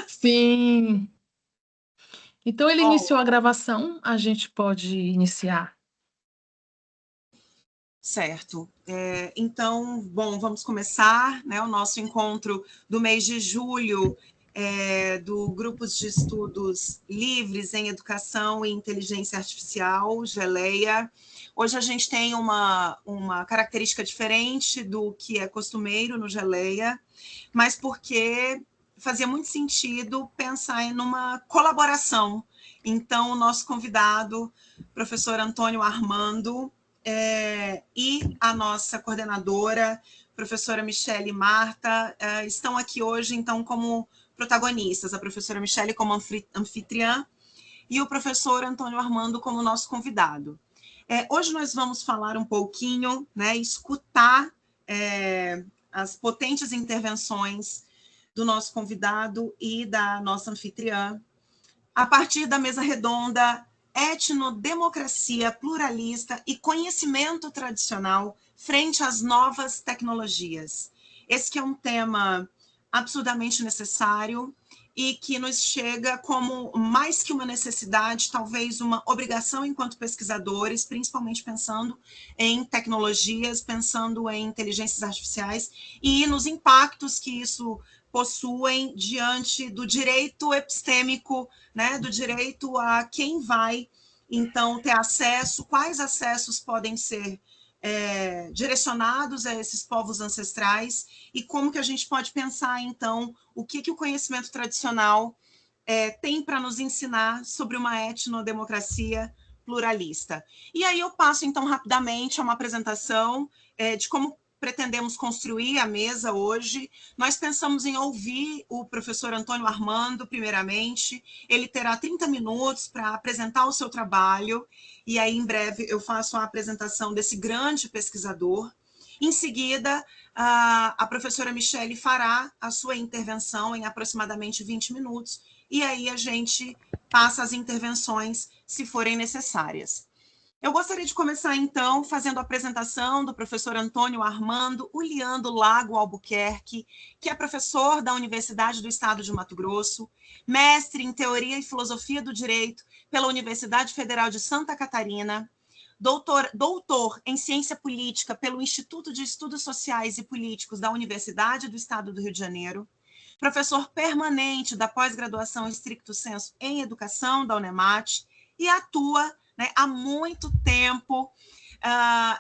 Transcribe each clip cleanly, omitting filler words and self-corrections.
Sim. Então, ele Bom, iniciou a gravação, a gente pode iniciar. certo. Então, bom, vamos começar, né, o nosso encontro do mês de julho do Grupos de Estudos Livres em Educação e Inteligência Artificial, Geleia. Hoje a gente tem uma característica diferente do que é costumeiro no Geleia, mas porque fazia muito sentido pensar em uma colaboração. Então, o nosso convidado, professor Antônio Armando, e a nossa coordenadora, professora Michele e Marta, estão aqui hoje, então, como protagonistas. A professora Michele como anfitriã e o professor Antônio Armando como nosso convidado. Hoje nós vamos falar um pouquinho, né, escutar as potentes intervenções do nosso convidado e da nossa anfitriã, a partir da mesa redonda Etnodemocracia Pluralista e Conhecimento Tradicional frente às novas tecnologias. Esse que é um tema absurdamente necessário e que nos chega como mais que uma necessidade, talvez uma obrigação enquanto pesquisadores, principalmente pensando em tecnologias, pensando em inteligências artificiais e nos impactos que isso possuem diante do direito epistêmico, né, do direito a quem vai, então, ter acesso, quais acessos podem ser direcionados a esses povos ancestrais e como que a gente pode pensar, então, o que o conhecimento tradicional tem para nos ensinar sobre uma etnodemocracia pluralista. E aí eu passo, então, rapidamente a uma apresentação de como pretendemos construir a mesa hoje. Nós pensamos em ouvir o professor Antônio Armando, primeiramente. Ele terá 30 minutos para apresentar o seu trabalho, e aí, em breve, eu faço a apresentação desse grande pesquisador. Em seguida, a professora Michele fará a sua intervenção em aproximadamente 20 minutos, e aí a gente passa as intervenções se forem necessárias. Eu gostaria de começar, então, fazendo a apresentação do professor Antônio Armando Uliando Lago Albuquerque, que é professor da Universidade do Estado de Mato Grosso, mestre em Teoria e Filosofia do Direito pela Universidade Federal de Santa Catarina, doutor em Ciência Política pelo Instituto de Estudos Sociais e Políticos da Universidade do Estado do Rio de Janeiro, professor permanente da pós-graduação Stricto Sensu em Educação da UNEMAT e atua, né, há muito tempo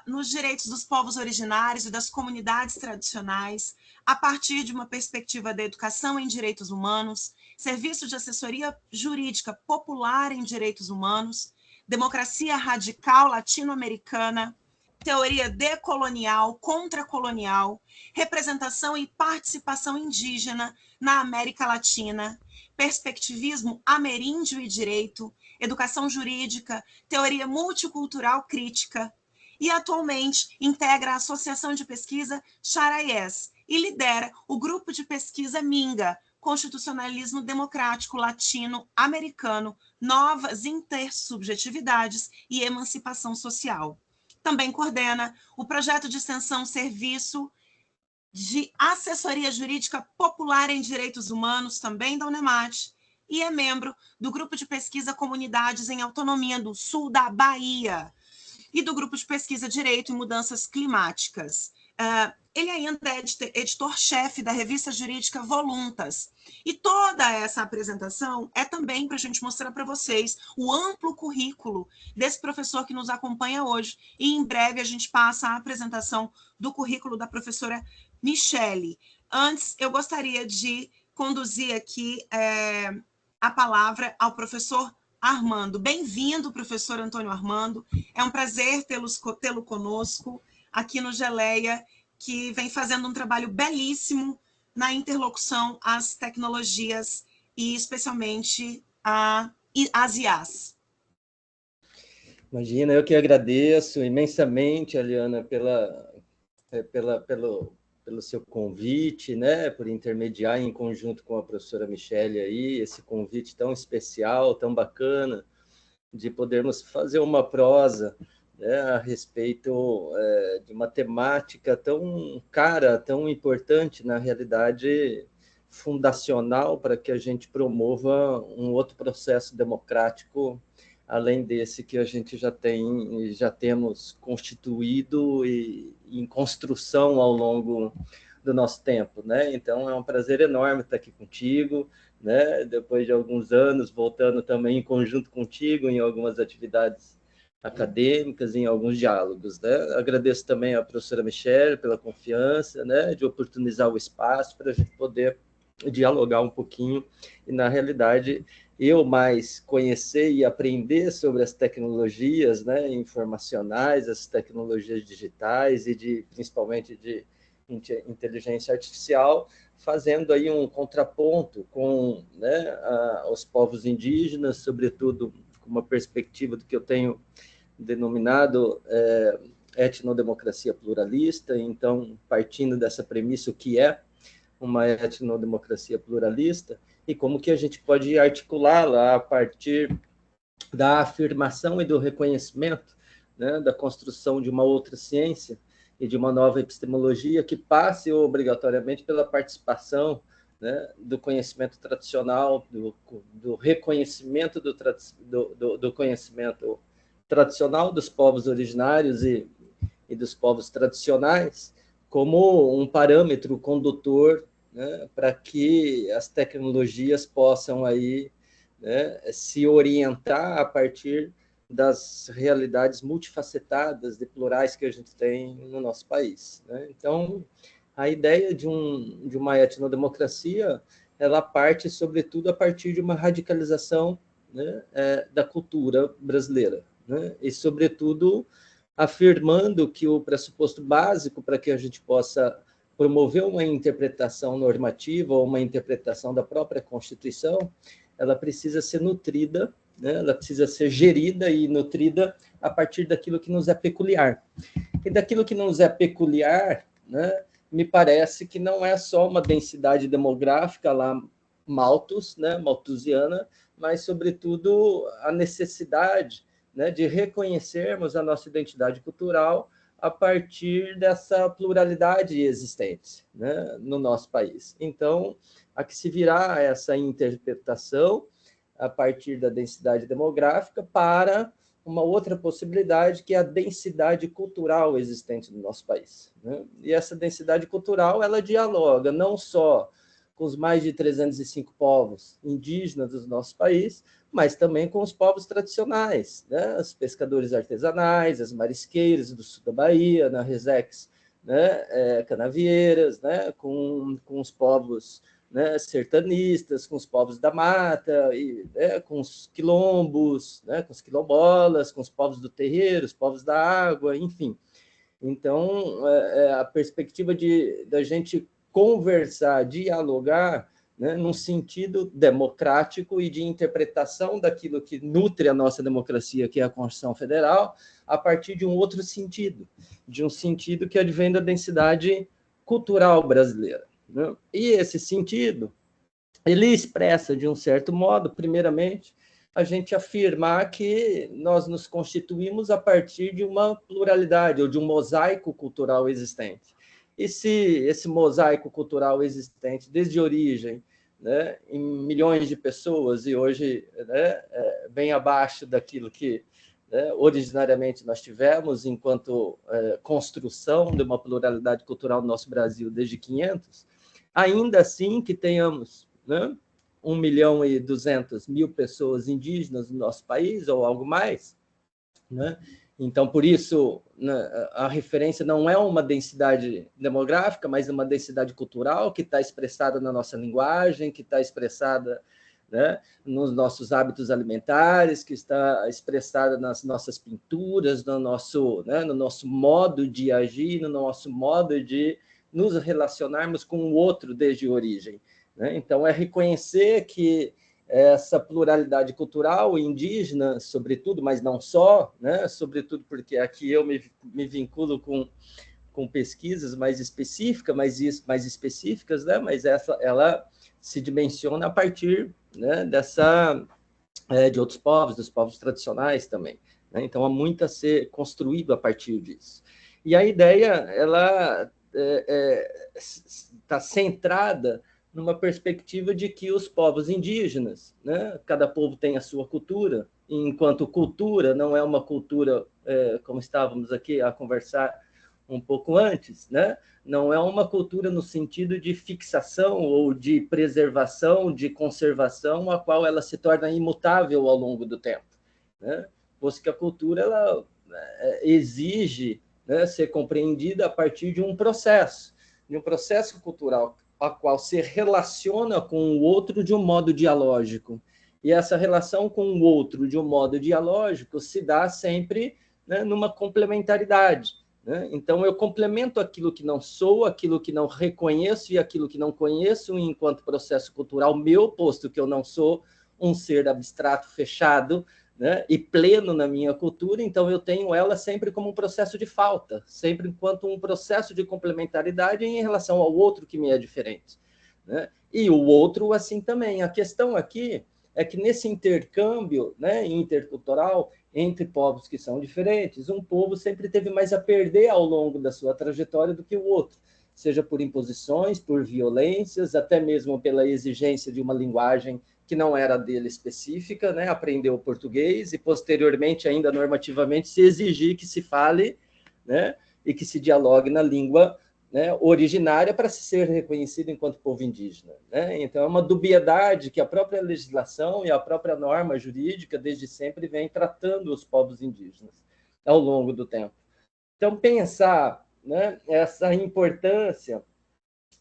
nos direitos dos povos originários e das comunidades tradicionais, a partir de uma perspectiva da educação em direitos humanos, serviço de assessoria jurídica popular em direitos humanos, democracia radical latino-americana, teoria decolonial, contracolonial, representação e participação indígena na América Latina, perspectivismo ameríndio e direito, educação jurídica, teoria multicultural crítica, e atualmente integra a Associação de Pesquisa Charaiés e lidera o grupo de pesquisa Minga, Constitucionalismo Democrático Latino-Americano, Novas Intersubjetividades e Emancipação Social. Também coordena o projeto de extensão Serviço de Assessoria Jurídica Popular em Direitos Humanos, também da UNEMAT, e é membro do Grupo de Pesquisa Comunidades em Autonomia do Sul da Bahia e do Grupo de Pesquisa Direito e Mudanças Climáticas. Ele ainda é editor-chefe da revista jurídica Voluntas. E toda essa apresentação é também para a gente mostrar para vocês o amplo currículo desse professor que nos acompanha hoje. E em breve a gente passa a apresentação do currículo da professora Michele. Antes, eu gostaria de conduzir aqui a palavra ao professor Armando. Bem-vindo, professor Antônio Armando. É um prazer tê-lo conosco aqui no Geleia, que vem fazendo um trabalho belíssimo na interlocução às tecnologias e especialmente às IAs. Imagina, eu que agradeço imensamente, Aliana, pelo seu convite, né, por intermediar em conjunto com a professora Michele aí, esse convite tão especial, tão bacana, de podermos fazer uma prosa, né, a respeito de uma temática tão cara, tão importante, na realidade, fundacional para que a gente promova um outro processo democrático, além desse que a gente já temos constituído e em construção ao longo do nosso tempo, né? Então, é um prazer enorme estar aqui contigo, né? Depois de alguns anos, voltando também em conjunto contigo em algumas atividades acadêmicas, em alguns diálogos, né? Agradeço também à professora Michelle pela confiança, né? De oportunizar o espaço para a gente poder dialogar um pouquinho e, na realidade, eu mais conhecer e aprender sobre as tecnologias, né, informacionais, as tecnologias digitais e principalmente de inteligência artificial, fazendo aí um contraponto com, né, os povos indígenas, sobretudo com uma perspectiva do que eu tenho denominado etnodemocracia pluralista. Então, partindo dessa premissa, o que é uma etnodemocracia pluralista e como que a gente pode articulá-la a partir da afirmação e do reconhecimento, né, da construção de uma outra ciência e de uma nova epistemologia que passe obrigatoriamente pela participação, né, do conhecimento tradicional, do reconhecimento do conhecimento tradicional dos povos originários e dos povos tradicionais como um parâmetro condutor, né, para que as tecnologias possam aí, né, se orientar a partir das realidades multifacetadas e plurais que a gente tem no nosso país, né? Então, a ideia de uma etnodemocracia, ela parte, sobretudo, a partir de uma radicalização, né, da cultura brasileira, né? E, sobretudo, afirmando que o pressuposto básico para que a gente possa promover uma interpretação normativa ou uma interpretação da própria Constituição, ela precisa ser nutrida, né? Ela precisa ser gerida e nutrida a partir daquilo que nos é peculiar. E daquilo que nos é peculiar, né, me parece que não é só uma densidade demográfica lá, malthus, né, malthusiana, mas, sobretudo, a necessidade, né, de reconhecermos a nossa identidade cultural a partir dessa pluralidade existente, né, no nosso país. Então, há que se virar essa interpretação a partir da densidade demográfica para uma outra possibilidade, que é a densidade cultural existente no nosso país, né? E essa densidade cultural, ela dialoga não só com os mais de 305 povos indígenas do nosso país, mas também com os povos tradicionais, né? Os pescadores artesanais, as marisqueiras do sul da Bahia, na Resex, né? Canavieiras, né? Com os povos, né, sertanistas, com os povos da mata, e, né, com os quilombos, né, com os quilombolas, com os povos do terreiro, os povos da água, enfim. Então, a perspectiva da gente conversar, dialogar, né, num sentido democrático e de interpretação daquilo que nutre a nossa democracia, que é a Constituição Federal, a partir de um outro sentido, de um sentido que advém da densidade cultural brasileira, né? E esse sentido, ele expressa, de um certo modo, primeiramente, a gente afirmar que nós nos constituímos a partir de uma pluralidade ou de um mosaico cultural existente. E se esse mosaico cultural existente, desde a origem, né, em milhões de pessoas, e hoje, né, bem abaixo daquilo que, né, originariamente nós tivemos enquanto construção de uma pluralidade cultural no nosso Brasil desde 500, ainda assim que tenhamos, né, 1.200.000 pessoas indígenas no nosso país, ou algo mais, né? Então, por isso, né, a referência não é uma densidade demográfica, mas uma densidade cultural que está expressada na nossa linguagem, que está expressada, né, nos nossos hábitos alimentares, que está expressada nas nossas pinturas, no nosso modo de agir, no nosso modo de nos relacionarmos com o outro desde a origem, né? Então, é reconhecer que essa pluralidade cultural indígena, sobretudo, mas não só, né? Sobretudo porque aqui eu me vinculo com pesquisas mais específicas, mais específicas, né? Mas ela se dimensiona a partir, né, de outros povos, dos povos tradicionais também, né? Então, há muito a ser construído a partir disso. E a ideia, ela está centrada numa perspectiva de que os povos indígenas, né, cada povo tem a sua cultura, e enquanto cultura não é uma cultura, como estávamos aqui a conversar um pouco antes, né, não é uma cultura no sentido de fixação ou de preservação, de conservação, a qual ela se torna imutável ao longo do tempo, né, posto que a cultura ela exige, né, ser compreendida a partir de um processo cultural, a qual se relaciona com o outro de um modo dialógico. E essa relação com o outro de um modo dialógico se dá sempre, né, numa complementaridade, né? Então, eu complemento aquilo que não sou, aquilo que não reconheço e aquilo que não conheço enquanto processo cultural meu, posto que eu não sou um ser abstrato fechado, né, e pleno na minha cultura, então eu tenho ela sempre como um processo de falta, sempre enquanto um processo de complementaridade em relação ao outro que me é diferente, né? E o outro assim também. A questão aqui é que nesse intercâmbio, né, intercultural entre povos que são diferentes, um povo sempre teve mais a perder ao longo da sua trajetória do que o outro, seja por imposições, por violências, até mesmo pela exigência de uma linguagem que não era dele específica, né? Aprendeu português e, posteriormente, ainda normativamente, se exigir que se fale, né? E que se dialogue na língua, né, originária para ser reconhecido enquanto povo indígena, né? Então, é uma dubiedade que a própria legislação e a própria norma jurídica, desde sempre, vem tratando os povos indígenas ao longo do tempo. Então, pensar, né, essa importância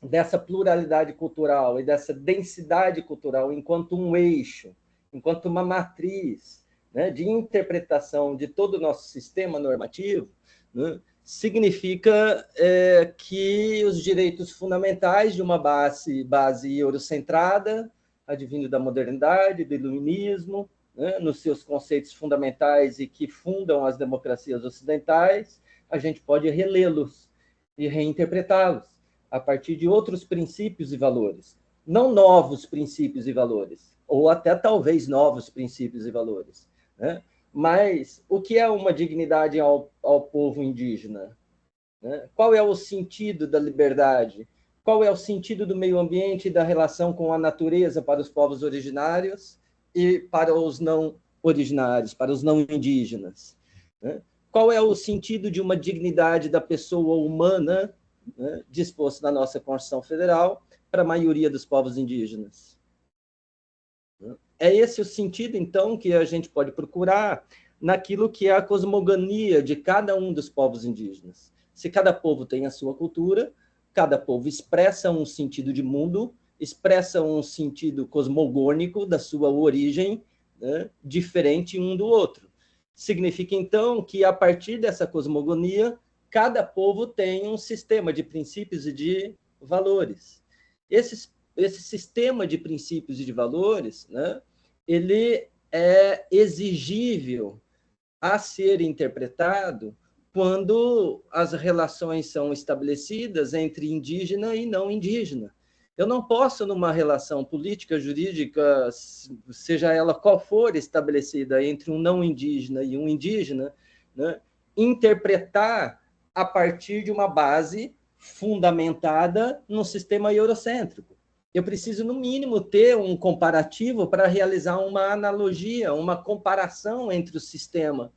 dessa pluralidade cultural e dessa densidade cultural enquanto um eixo, enquanto uma matriz, né, de interpretação de todo o nosso sistema normativo, né, significa que os direitos fundamentais de uma base eurocentrada, advindo da modernidade, do iluminismo, né, nos seus conceitos fundamentais e que fundam as democracias ocidentais, a gente pode relê-los e reinterpretá-los a partir de outros princípios e valores, não novos princípios e valores, ou até talvez novos princípios e valores, né? Mas o que é uma dignidade ao povo indígena? Né? Qual é o sentido da liberdade? Qual é o sentido do meio ambiente e da relação com a natureza para os povos originários e para os não originários, para os não indígenas? Né? Qual é o sentido de uma dignidade da pessoa humana, né, disposto na nossa Constituição Federal para a maioria dos povos indígenas? É esse o sentido, então, que a gente pode procurar naquilo que é a cosmogonia de cada um dos povos indígenas. Se cada povo tem a sua cultura, cada povo expressa um sentido de mundo, expressa um sentido cosmogônico da sua origem, né, diferente um do outro. Significa, então, que a partir dessa cosmogonia, cada povo tem um sistema de princípios e de valores. Esse sistema de princípios e de valores, né, ele é exigível a ser interpretado quando as relações são estabelecidas entre indígena e não indígena. Eu não posso, numa relação política, jurídica, seja ela qual for, estabelecida entre um não indígena e um indígena, né, interpretar a partir de uma base fundamentada no sistema eurocêntrico. Eu preciso, no mínimo, ter um comparativo para realizar uma analogia, uma comparação entre o sistema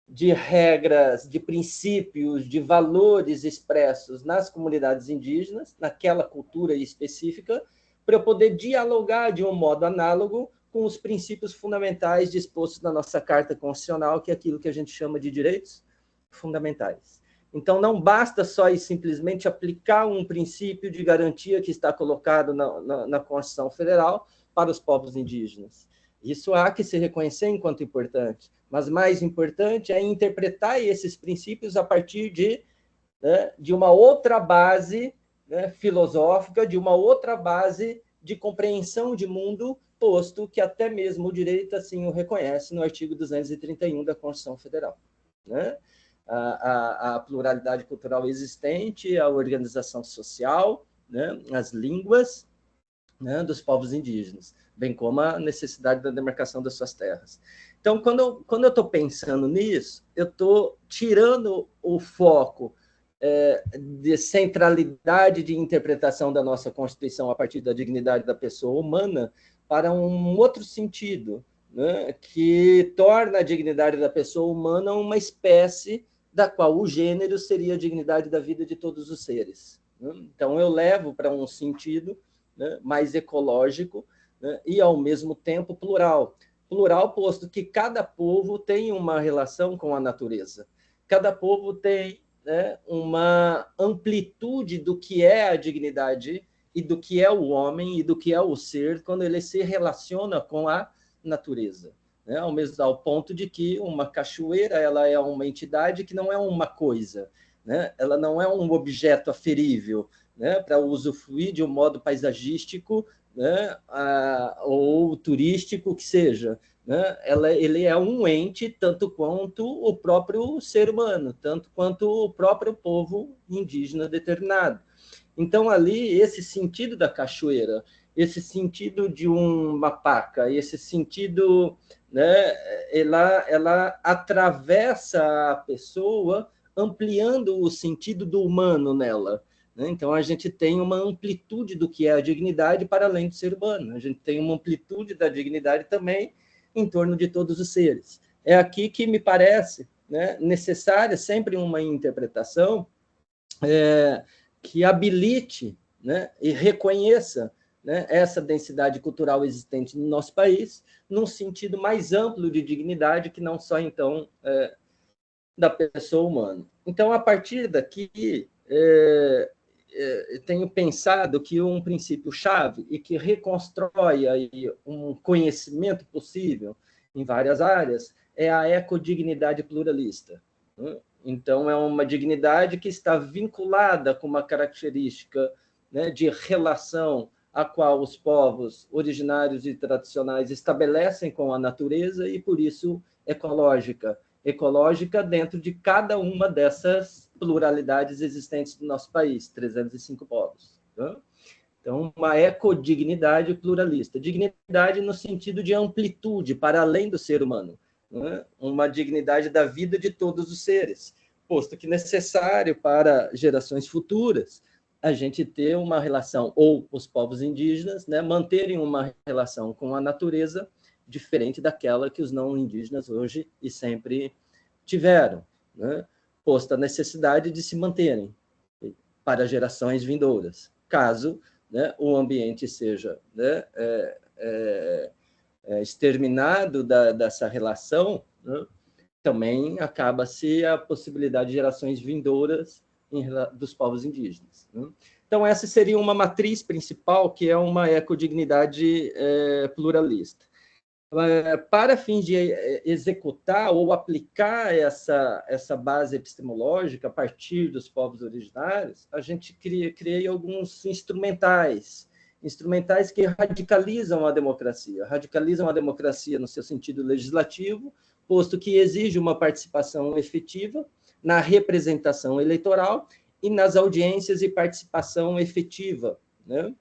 de regras, de princípios, de valores expressos nas comunidades indígenas, naquela cultura específica, para eu poder dialogar de um modo análogo com os princípios fundamentais dispostos na nossa Carta Constitucional, que é aquilo que a gente chama de direitos fundamentais. Então, não basta só e simplesmente aplicar um princípio de garantia que está colocado na Constituição Federal para os povos indígenas. Isso há que se reconhecer enquanto importante, mas mais importante é interpretar esses princípios a partir de uma outra base, né, filosófica, de uma outra base de compreensão de mundo, posto que até mesmo o direito assim o reconhece no artigo 231 da Constituição Federal, né? A pluralidade cultural existente, a organização social, né, as línguas, né, dos povos indígenas, bem como a necessidade da demarcação das suas terras. Então, quando eu estou pensando nisso, eu estou tirando o foco de centralidade de interpretação da nossa Constituição a partir da dignidade da pessoa humana para um outro sentido, né, que torna a dignidade da pessoa humana uma espécie da qual o gênero seria a dignidade da vida de todos os seres. Né? Então, eu levo para um sentido, né, mais ecológico, né, e, ao mesmo tempo, plural. Plural, posto que cada povo tem uma relação com a natureza. Cada povo tem, né, uma amplitude do que é a dignidade e do que é o homem e do que é o ser quando ele se relaciona com a natureza, né? Ao ponto de que uma cachoeira ela é uma entidade que não é uma coisa, né? Ela não é um objeto aferível, né, para usufruir de um modo paisagístico, né, ou turístico que seja, né? Ele é um ente tanto quanto o próprio ser humano, tanto quanto o próprio povo indígena determinado. Então, ali, esse sentido da cachoeira, esse sentido de uma paca, esse sentido, né, ela atravessa a pessoa, ampliando o sentido do humano nela. Né? Então, a gente tem uma amplitude do que é a dignidade para além do ser humano. A gente tem uma amplitude da dignidade também em torno de todos os seres. É aqui que me parece, né, necessária sempre uma interpretação que habilite, né, e reconheça, né, essa densidade cultural existente no nosso país, num sentido mais amplo de dignidade, que não só, então, da pessoa humana. Então, a partir daqui, tenho pensado que um princípio-chave e que reconstrói aí um conhecimento possível em várias áreas é a ecodignidade pluralista. Né? Então, é uma dignidade que está vinculada com uma característica, né, de relação a qual os povos originários e tradicionais estabelecem com a natureza e, por isso, ecológica. Ecológica dentro de cada uma dessas pluralidades existentes do nosso país, 305 povos. Né? Então, uma ecodignidade pluralista. Dignidade no sentido de amplitude, para além do ser humano. Né? Uma dignidade da vida de todos os seres, posto que necessário para gerações futuras a gente ter uma relação, ou os povos indígenas, né, manterem uma relação com a natureza diferente daquela que os não indígenas hoje e sempre tiveram, né? Posto a necessidade de se manterem para gerações vindouras, caso, né, o ambiente seja, né, exterminado dessa relação, né, também acaba-se a possibilidade de gerações vindouras dos povos indígenas. Né? Então, essa seria uma matriz principal, que é uma ecodignidade pluralista. Para fins de executar ou aplicar essa base epistemológica a partir dos povos originários, a gente cria alguns instrumentais que radicalizam a democracia no seu sentido legislativo, posto que exige uma participação efetiva na representação eleitoral e nas audiências e participação efetiva, né,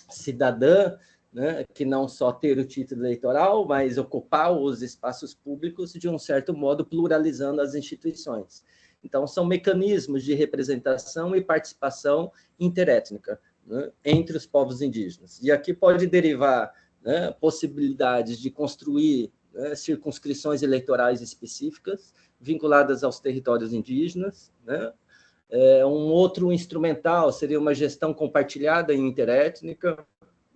cidadã, né, que não só ter o título eleitoral, mas ocupar os espaços públicos de um certo modo, pluralizando as instituições. Então, são mecanismos de representação e participação interétnica, né, entre os povos indígenas. E aqui pode derivar, né, possibilidades de construir, né, circunscrições eleitorais específicas vinculadas aos territórios indígenas, né? Um outro instrumental seria uma gestão compartilhada e interétnica,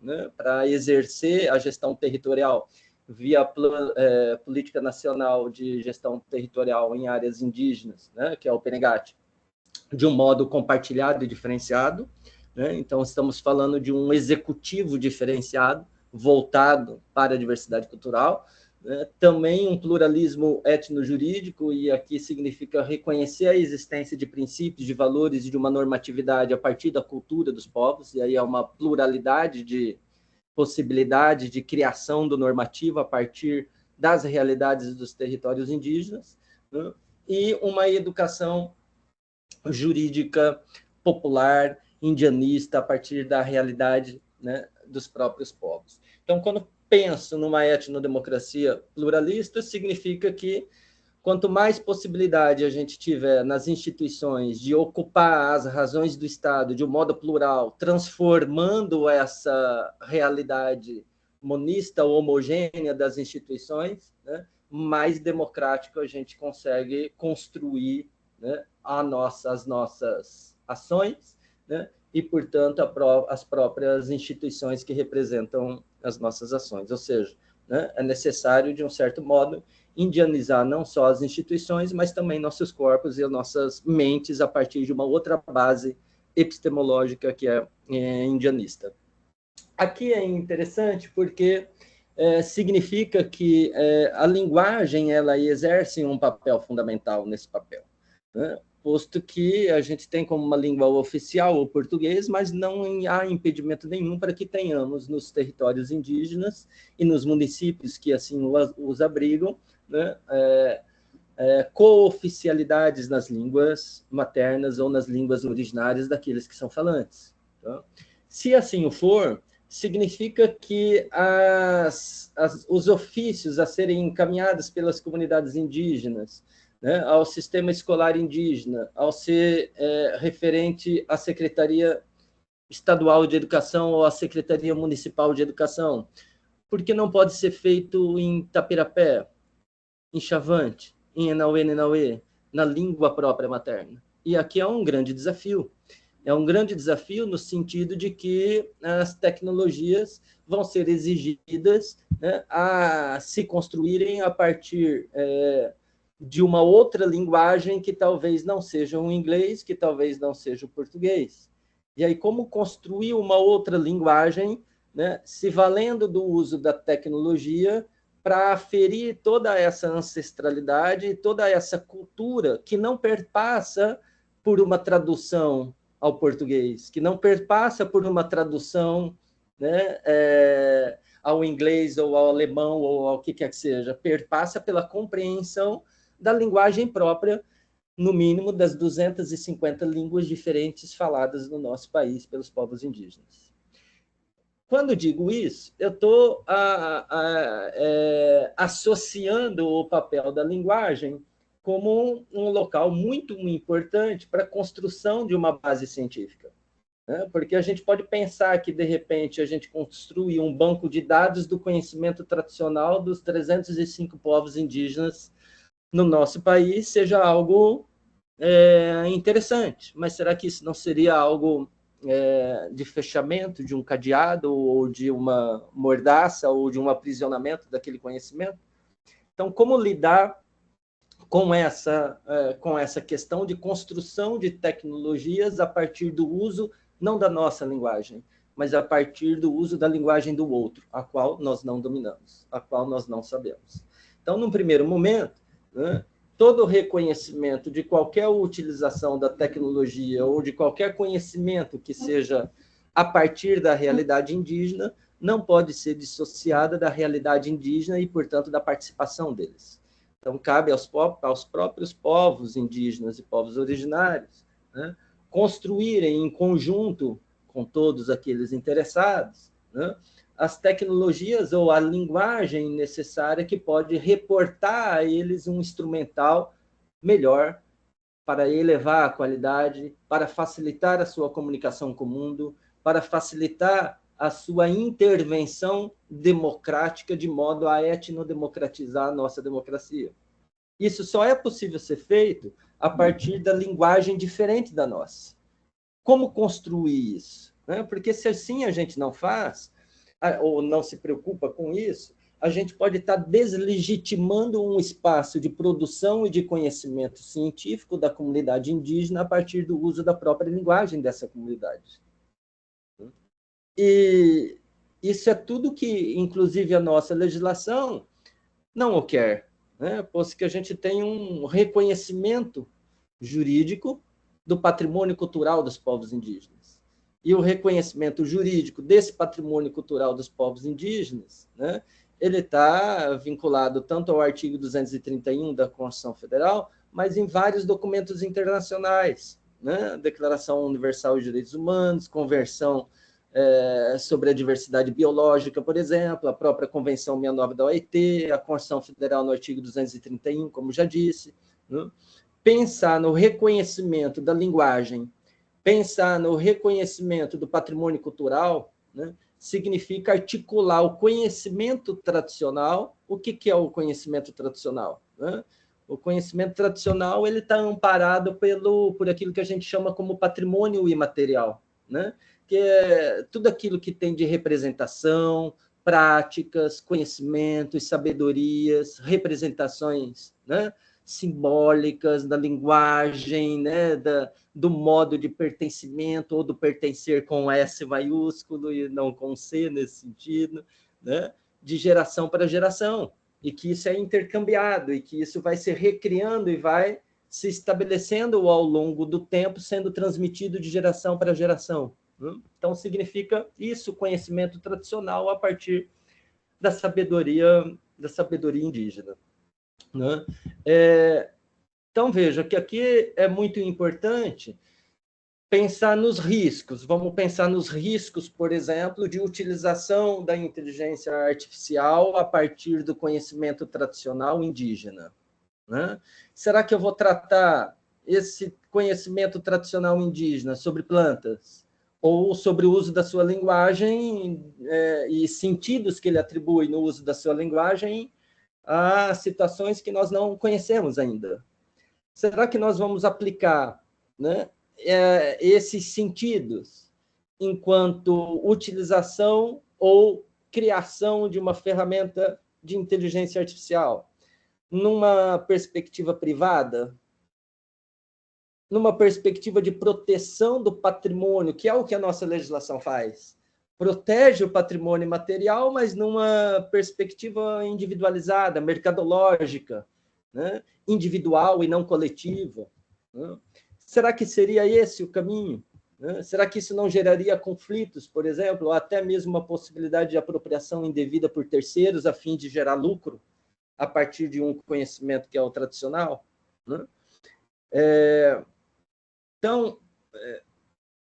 né, para exercer a gestão territorial via Política Nacional de Gestão Territorial em Áreas Indígenas, né, que é o PNGAT, de um modo compartilhado e diferenciado. Né? Então, estamos falando de um executivo diferenciado, voltado para a diversidade cultural, né? Também um pluralismo etnojurídico, e aqui significa reconhecer a existência de princípios, de valores e de uma normatividade a partir da cultura dos povos, e aí é uma pluralidade de possibilidade de criação do normativo a partir das realidades dos territórios indígenas, né? E uma educação jurídica popular, indianista, a partir da realidade, né, dos próprios povos. Então, quando penso numa etnodemocracia pluralista, significa que quanto mais possibilidade a gente tiver nas instituições de ocupar as razões do Estado de um modo plural, transformando essa realidade monista ou homogênea das instituições, né, mais democrático a gente consegue construir, né, as nossas ações, né, e, portanto, as próprias instituições que representam as nossas ações. Ou seja, né, é necessário, de um certo modo, indianizar não só as instituições, mas também nossos corpos e nossas mentes a partir de uma outra base epistemológica que é indianista. Aqui é interessante porque significa que a linguagem ela exerce um papel fundamental nesse papel, né? Posto que a gente tem como uma língua oficial o português, mas não há impedimento nenhum para que tenhamos nos territórios indígenas e nos municípios que assim os abrigam, né, cooficialidades nas línguas maternas ou nas línguas originárias daqueles que são falantes. Tá? Se assim o for, significa que os ofícios a serem encaminhados pelas comunidades indígenas, né, ao sistema escolar indígena, ao ser referente à Secretaria Estadual de Educação ou à Secretaria Municipal de Educação, porque não pode ser feito em Tapirapé, em Chavante, em Enauê, na língua própria materna. E aqui é um grande desafio. É um grande desafio no sentido de que as tecnologias vão ser exigidas, né, a se construírem a partir de uma outra linguagem que talvez não seja o inglês, que talvez não seja o português. E aí, como construir uma outra linguagem, né, se valendo do uso da tecnologia para aferir toda essa ancestralidade, toda essa cultura que não perpassa por uma tradução ao português, que não perpassa por uma tradução, né, ao inglês ou ao alemão ou ao que quer que seja, perpassa pela compreensão da linguagem própria, no mínimo das 250 línguas diferentes faladas no nosso país pelos povos indígenas. Quando digo isso, eu estou associando o papel da linguagem como um local muito importante para a construção de uma base científica. Né? Porque a gente pode pensar que, de repente, a gente construir um banco de dados do conhecimento tradicional dos 305 povos indígenas no nosso país seja algo interessante, mas será que isso não seria algo de fechamento de um cadeado ou de uma mordaça ou de um aprisionamento daquele conhecimento? Então, como lidar com essa questão de construção de tecnologias a partir do uso não da nossa linguagem, mas a partir do uso da linguagem do outro, a qual nós não dominamos, a qual nós não sabemos. Então, num primeiro momento, né, todo reconhecimento de qualquer utilização da tecnologia ou de qualquer conhecimento que seja a partir da realidade indígena não pode ser dissociada da realidade indígena e, portanto, da participação deles. Então, cabe aos próprios povos indígenas e povos originários, né, construírem em conjunto com todos aqueles interessados, né, as tecnologias ou a linguagem necessária que pode reportar a eles um instrumental melhor para elevar a qualidade, para facilitar a sua comunicação com o mundo, para facilitar a sua intervenção democrática de modo a etnodemocratizar a nossa democracia. Isso só é possível ser feito a partir da linguagem diferente da nossa. Como construir isso? Porque se assim a gente não faz, ou não se preocupa com isso, a gente pode estar deslegitimando um espaço de produção e de conhecimento científico da comunidade indígena a partir do uso da própria linguagem dessa comunidade. E isso é tudo que, inclusive, a nossa legislação não o quer, né? Posto que a gente tem um reconhecimento jurídico do patrimônio cultural dos povos indígenas. E o reconhecimento jurídico desse patrimônio cultural dos povos indígenas, né, ele está vinculado tanto ao artigo 231 da Constituição Federal, mas em vários documentos internacionais, né, Declaração Universal de Direitos Humanos, Convenção sobre a diversidade biológica, por exemplo, a própria Convenção 69 da OIT, a Constituição Federal no artigo 231, como já disse, né? Pensar no reconhecimento da linguagem, pensar no reconhecimento do patrimônio cultural, né, significa articular o conhecimento tradicional. O que é o conhecimento tradicional, né? O conhecimento tradicional ele está amparado por aquilo que a gente chama como patrimônio imaterial, né? Que é tudo aquilo que tem de representação, práticas, conhecimentos, sabedorias, representações, né, simbólicas da linguagem, né, do modo de pertencimento, ou do pertencer com S maiúsculo e não com C nesse sentido, né, de geração para geração, e que isso é intercambiado, e que isso vai se recriando e vai se estabelecendo ao longo do tempo, sendo transmitido de geração para geração. Então, significa isso, conhecimento tradicional a partir da sabedoria indígena, né? Então, veja que aqui é muito importante pensar nos riscos. Vamos pensar nos riscos, por exemplo, de utilização da inteligência artificial a partir do conhecimento tradicional indígena, né? Será que eu vou tratar esse conhecimento tradicional indígena sobre plantas, ou sobre o uso da sua linguagem e sentidos que ele atribui no uso da sua linguagem a situações que nós não conhecemos ainda? Será que nós vamos aplicar, né, esses sentidos enquanto utilização ou criação de uma ferramenta de inteligência artificial numa perspectiva privada, numa perspectiva de proteção do patrimônio, que é o que a nossa legislação faz? Protege o patrimônio material, mas numa perspectiva individualizada, mercadológica, né? Individual e não coletiva, né? Será que seria esse o caminho, né? Será que isso não geraria conflitos, por exemplo, ou até mesmo uma possibilidade de apropriação indevida por terceiros a fim de gerar lucro a partir de um conhecimento que é o tradicional, né? Então,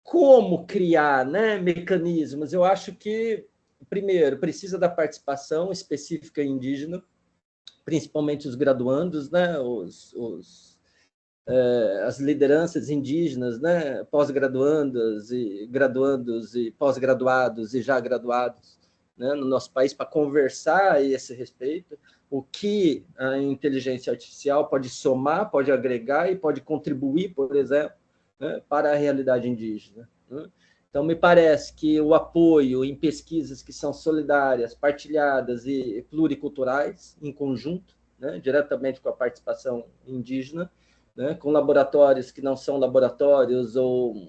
como criar, né, mecanismos? Eu acho que, primeiro, precisa da participação específica indígena, principalmente os graduandos, né, as lideranças indígenas, né, pós-graduandas e graduandos e pós-graduados e já graduados, né, no nosso país, para conversar a esse respeito, o que a inteligência artificial pode somar, pode agregar e pode contribuir, por exemplo, né, para a realidade indígena, né? Então, me parece que o apoio em pesquisas que são solidárias, partilhadas e pluriculturais, em conjunto, né, diretamente com a participação indígena, né, com laboratórios que não são laboratórios ou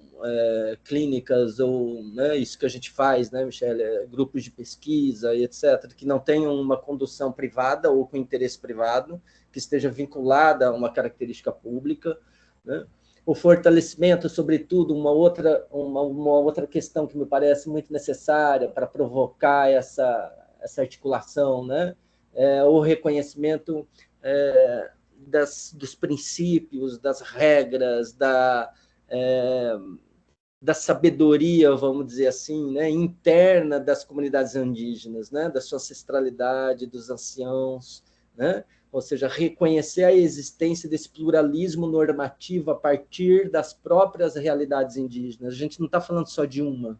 clínicas, ou, né, isso que a gente faz, né, Michele, grupos de pesquisa e etc., que não tenham uma condução privada ou com interesse privado, que esteja vinculada a uma característica pública, né? O fortalecimento, sobretudo, uma outra questão que me parece muito necessária para provocar essa articulação, né? O reconhecimento dos princípios, das regras, da sabedoria, vamos dizer assim, né, interna das comunidades indígenas, né, da sua ancestralidade, dos anciãos, né? Ou seja, reconhecer a existência desse pluralismo normativo a partir das próprias realidades indígenas. A gente não está falando só de uma,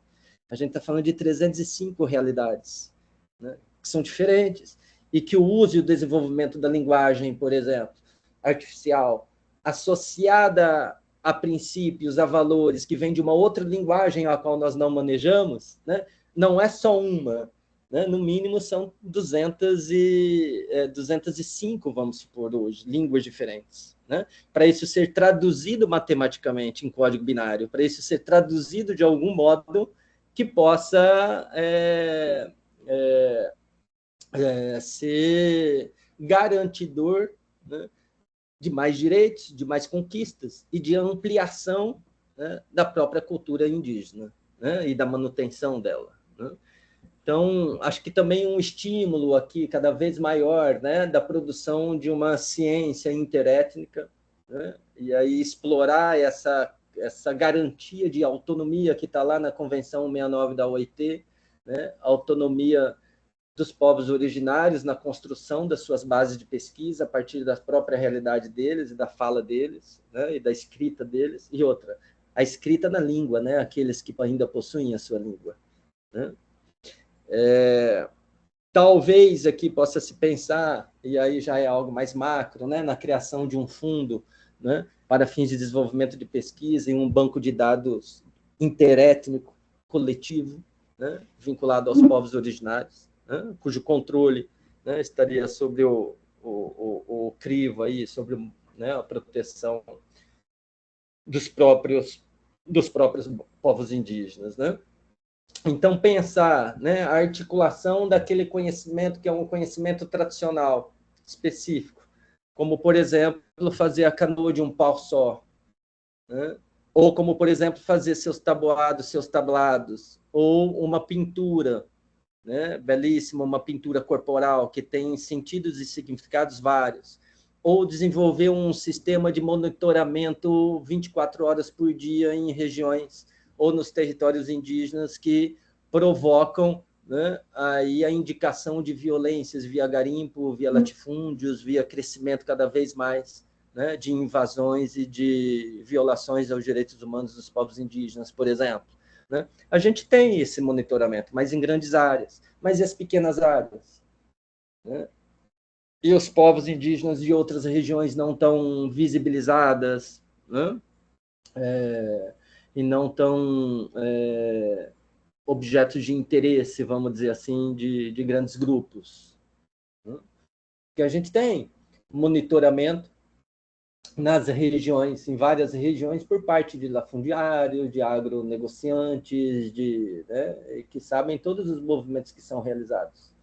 a gente está falando de 305 realidades, né, que são diferentes, e que o uso e o desenvolvimento da linguagem, por exemplo, artificial, associada a princípios, a valores que vêm de uma outra linguagem a qual nós não manejamos, né, não é só uma, né? No mínimo são 205, vamos supor, hoje, línguas diferentes, né? Para isso ser traduzido matematicamente em código binário, para isso ser traduzido de algum modo que possa ser garantidor, né, de mais direitos, de mais conquistas e de ampliação, né, da própria cultura indígena, né, e da manutenção dela, né? Então, acho que também um estímulo aqui cada vez maior, né, da produção de uma ciência interétnica, né, e aí explorar essa garantia de autonomia que está lá na Convenção 69 da OIT, né? Autonomia dos povos originários na construção das suas bases de pesquisa a partir da própria realidade deles e da fala deles, né? E da escrita deles. E outra, a escrita na língua, né? Aqueles que ainda possuem a sua língua, né? Talvez aqui possa se pensar, e aí já é algo mais macro, né? Na criação de um fundo, né? Para fins de desenvolvimento de pesquisa e um banco de dados interétnico coletivo, né? Vinculado aos povos originários, né? Cujo controle, né? Estaria sobre o crivo aí, sobre, né? A proteção dos próprios povos indígenas, né? Então, pensar, né, a articulação daquele conhecimento que é um conhecimento tradicional, específico, como, por exemplo, fazer a canoa de um pau só, né? Ou como, por exemplo, fazer seus tabuados, seus tablados, ou uma pintura, né, belíssima, uma pintura corporal que tem sentidos e significados vários, ou desenvolver um sistema de monitoramento 24 horas por dia em regiões ou nos territórios indígenas que provocam, né, aí a indicação de violências via garimpo, via latifúndios, via crescimento cada vez mais, né, de invasões e de violações aos direitos humanos dos povos indígenas, por exemplo, né? A gente tem esse monitoramento, mas em grandes áreas. Mas e as pequenas áreas, né? E os povos indígenas de outras regiões não tão visibilizadas, né? E não tão objetos de interesse, vamos dizer assim, de grandes grupos, né? Que a gente tem monitoramento nas regiões, em várias regiões, por parte de lafundiários, de agronegociantes, né, que sabem todos os movimentos que são realizados.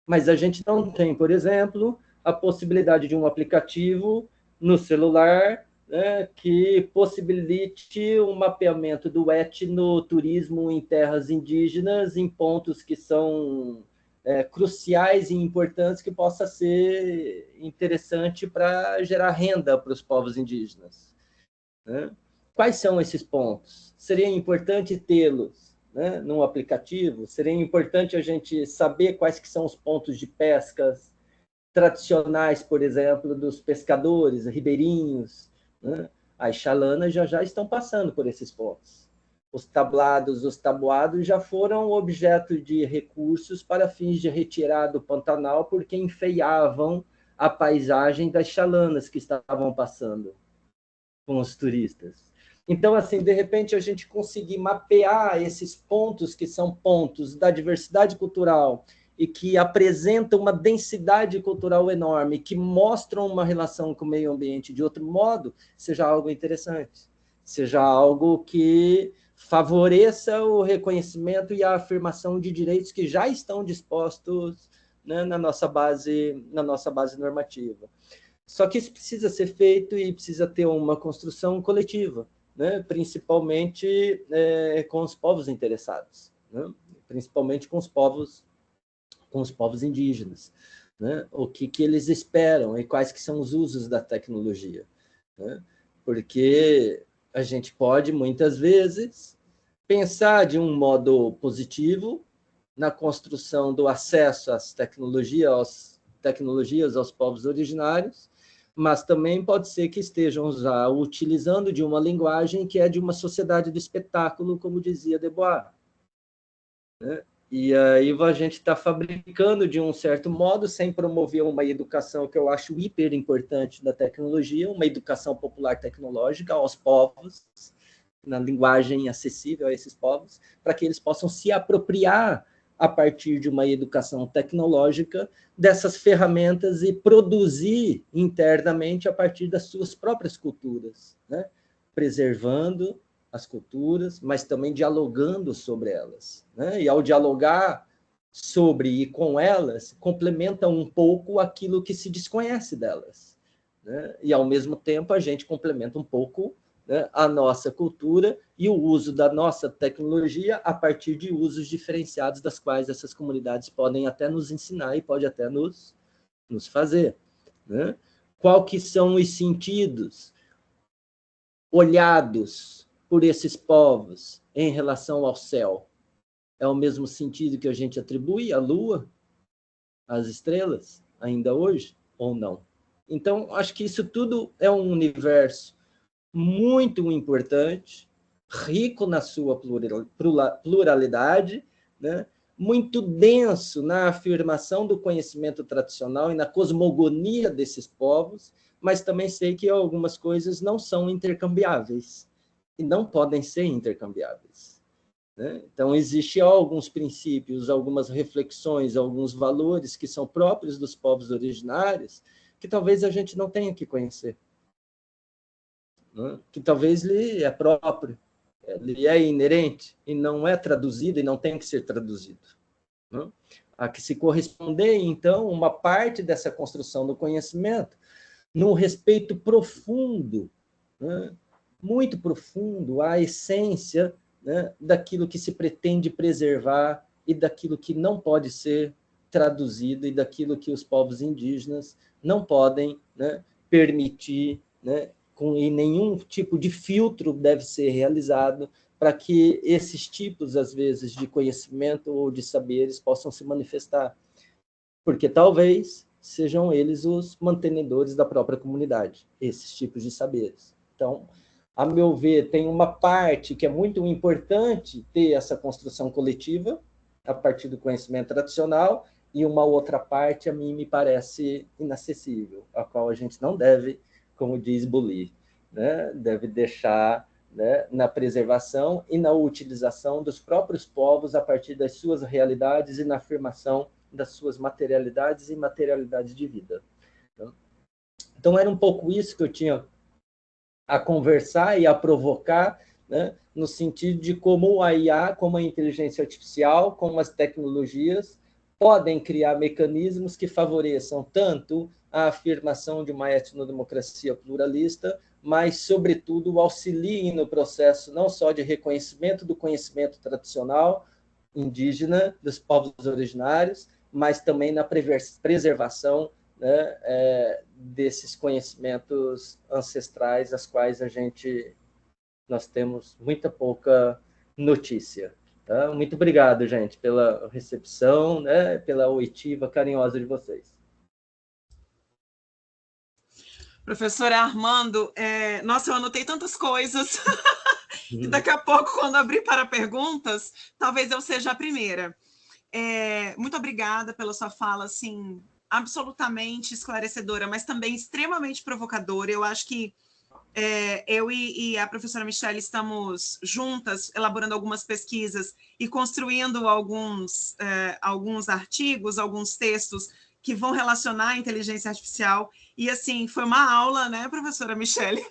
Mas a gente não tem, por exemplo, a possibilidade de um aplicativo no celular, né, que possibilite o mapeamento do etnoturismo em terras indígenas, em pontos que são cruciais e importantes, que possa ser interessante para gerar renda para os povos indígenas, né? Quais são esses pontos? Seria importante tê-los, né, num aplicativo? Seria importante a gente saber quais que são os pontos de pescas tradicionais, por exemplo, dos pescadores ribeirinhos, né? As chalanas já estão passando por esses pontos. Os tablados, os tabuados já foram objeto de recursos para fins de retirar do Pantanal, porque enfeiavam a paisagem das chalanas que estavam passando com os turistas. Então, assim, de repente, a gente conseguir mapear esses pontos que são pontos da diversidade cultural e que apresentam uma densidade cultural enorme, que mostram uma relação com o meio ambiente de outro modo, seja algo interessante, seja algo que favoreça o reconhecimento e a afirmação de direitos que já estão dispostos, né, na nossa base normativa. Só que isso precisa ser feito e precisa ter uma construção coletiva, né, principalmente com os povos interessados, né, principalmente com os povos indígenas, né, o que eles esperam e quais que são os usos da tecnologia, né, porque a gente pode, muitas vezes, pensar de um modo positivo na construção do acesso às tecnologias aos povos originários, mas também pode ser que estejam utilizando de uma linguagem que é de uma sociedade do espetáculo, como dizia Debois, né? E aí a gente está fabricando de um certo modo, sem promover uma educação que eu acho hiper importante da tecnologia, uma educação popular tecnológica aos povos, na linguagem acessível a esses povos, para que eles possam se apropriar, a partir de uma educação tecnológica, dessas ferramentas e produzir internamente a partir das suas próprias culturas, né? Preservando as culturas, mas também dialogando sobre elas, né? E ao dialogar sobre e com elas, complementa um pouco aquilo que se desconhece delas, né? E ao mesmo tempo a gente complementa um pouco, né, a nossa cultura e o uso da nossa tecnologia a partir de usos diferenciados das quais essas comunidades podem até nos ensinar e pode até nos fazer, né? Qual que são os sentidos olhados por esses povos em relação ao céu é o mesmo sentido que a gente atribui à Lua, às estrelas, ainda hoje, ou não? Então, acho que isso tudo é um universo muito importante, rico na sua pluralidade, né? Muito denso na afirmação do conhecimento tradicional e na cosmogonia desses povos, mas também sei que algumas coisas não são intercambiáveis e não podem ser intercambiáveis, né? Então, existem alguns princípios, algumas reflexões, alguns valores que são próprios dos povos originários que talvez a gente não tenha que conhecer, né? Que talvez lhe é próprio, lhe é inerente e não é traduzido e não tem que ser traduzido, né? Há que se corresponder, então, uma parte dessa construção do conhecimento num respeito profundo, né? Muito profundo à essência, né, daquilo que se pretende preservar e daquilo que não pode ser traduzido e daquilo que os povos indígenas não podem, né, permitir, né, e nenhum tipo de filtro deve ser realizado para que esses tipos, às vezes, de conhecimento ou de saberes possam se manifestar, porque talvez sejam eles os mantenedores da própria comunidade, esses tipos de saberes. Então, a meu ver, tem uma parte que é muito importante ter essa construção coletiva, a partir do conhecimento tradicional, e uma outra parte, a mim, me parece inacessível, a qual a gente não deve, como diz Bully, né, deve deixar, né, na preservação e na utilização dos próprios povos a partir das suas realidades e na afirmação das suas materialidades e materialidades de vida. Então, era um pouco isso que eu tinha a conversar e a provocar, né, no sentido de como a IA, como a inteligência artificial, como as tecnologias podem criar mecanismos que favoreçam tanto a afirmação de uma etnodemocracia pluralista, mas, sobretudo, auxiliem no processo não só de reconhecimento do conhecimento tradicional indígena, dos povos originários, mas também na preservação, né, desses conhecimentos ancestrais, as quais nós temos muita pouca notícia. Tá? Muito obrigado, gente, pela recepção, né, pela oitiva carinhosa de vocês. Professor Armando, nossa, eu anotei tantas coisas que daqui a pouco, quando abrir para perguntas, talvez eu seja a primeira. Muito obrigada pela sua fala, assim, absolutamente esclarecedora, mas também extremamente provocadora. Eu acho que eu e a professora Michelle estamos juntas, elaborando algumas pesquisas e construindo alguns artigos, alguns textos que vão relacionar a inteligência artificial. E, assim, foi uma aula, né, professora Michelle?